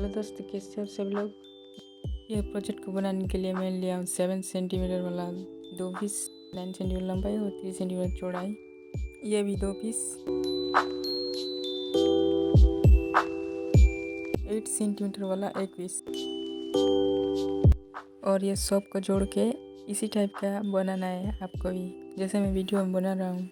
Hello दोस्तों, कैसे हो सब लोग। ये प्रोजेक्ट को बनाने के लिए मैं लिया हूँ 7 सेंटीमीटर वाला 2 पीस, 9 सेंटीमीटर लंबाई और 3 सेंटीमीटर चौड़ाई। ये भी 2 पीस, 8 सेंटीमीटर वाला 1 पीस। और ये सब को जोड़ के इसी टाइप का बनाना है आपको भी, जैसे मैं वीडियो में बना रहा हूँ।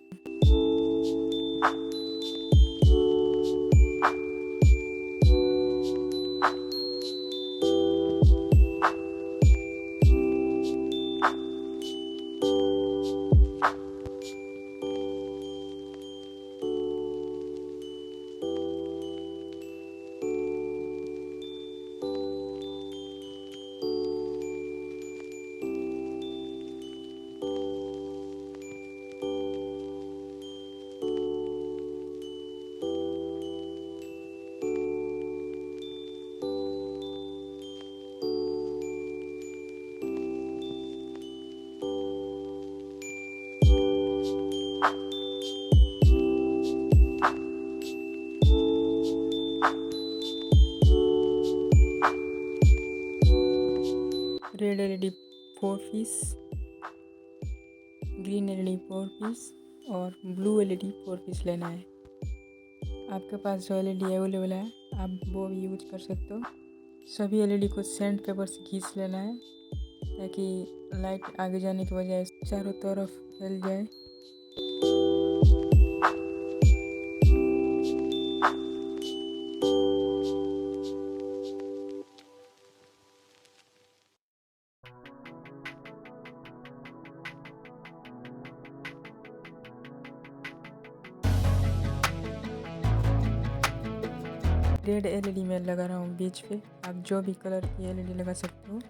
Red LED 4 piece, green LED 4 piece और ब्लू एलईडी 4 पीस लेना है। आपके पास जो एलईडी अवेलेबल है आप वो भी यूज कर सकते हो। सभी एलईडी को सैंड पेपर से खींच लेना है ताकि लाइट आगे जाने की वजह से चारों तरफ फैल जाए। रेड एलईडी में लगा रहा हूँ बीच पे, आप जो भी कलर की एलईडी लगा सकते हो।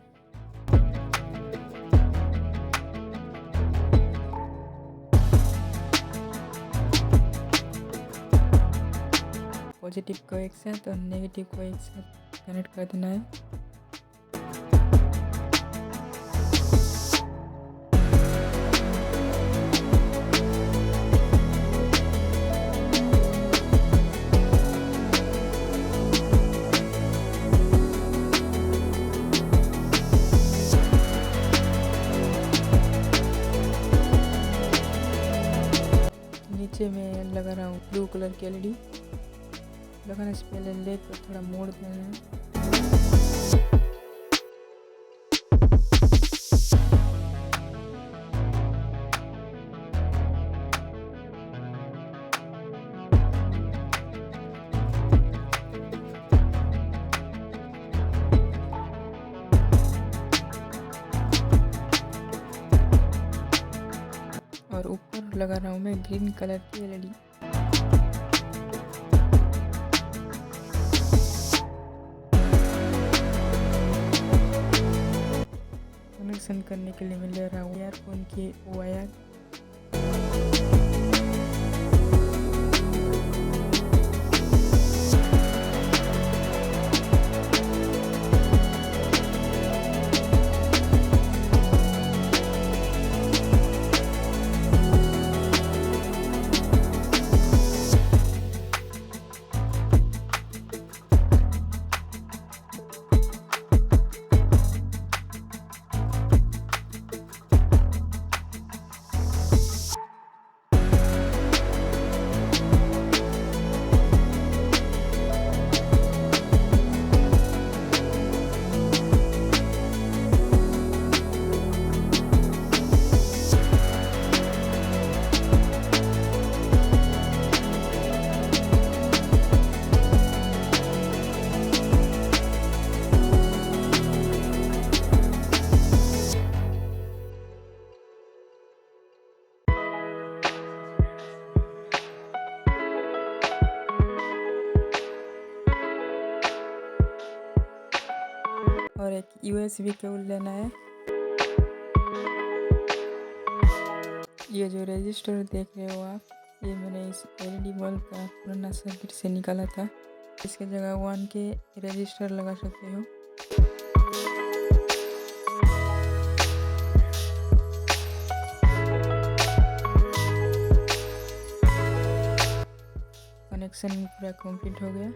पॉजिटिव को एक साथ और नेगेटिव को एक साथ कनेक्ट कर देना है। नीचे में लगा रहा हूँ ब्लू कलर की एलईडी। लगाने से पहले लेग को थोड़ा मोड़ देना है। और ऊपर लगा रहा हूँ मैं ग्रीन कलर की एलईडी। कनेक्शन करने के लिए मैं ले रहा हूँ ईयरफोन की वायर। और एक यूएसबी केबल लेना है। ये जो रजिस्टर देख रहे हो आप, ये मैंने इस एलईडी बल्ब का पुराना सर्किट से निकाला था। इसके जगह 1 के रजिस्टर लगा सकते हो। कनेक्शन पूरा कंप्लीट हो गया।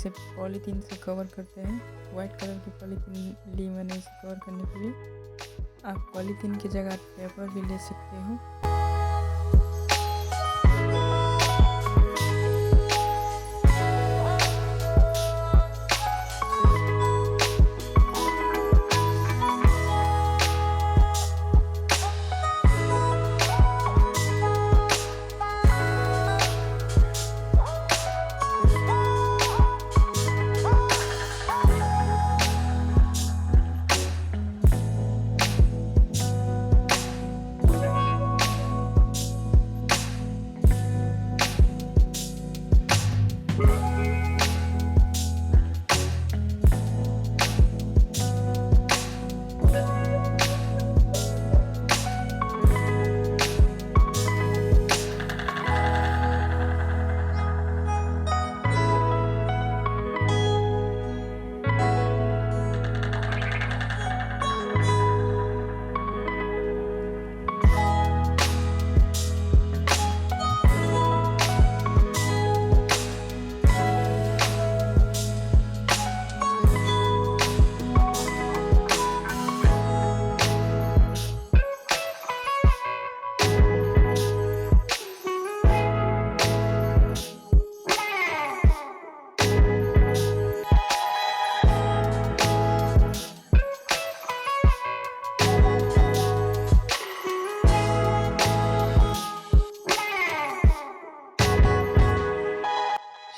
इसे पॉलीथीन से कवर करते हैं। वाइट कलर की पॉलीथीन ली मैंने इसे कवर करने के लिए। आप पॉलीथीन की जगह पेपर भी ले सकते हो।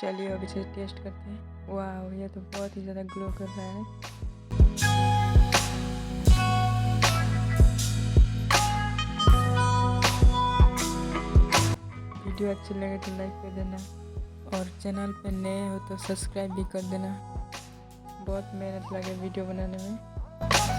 चलिए अब इसे टेस्ट करते हैं। वाह, यह तो बहुत ही ज़्यादा ग्लो कर रहा है। वीडियो अच्छी लगे तो लाइक कर देना और चैनल पे नए हो तो सब्सक्राइब भी कर देना। बहुत मेहनत लगे वीडियो बनाने में।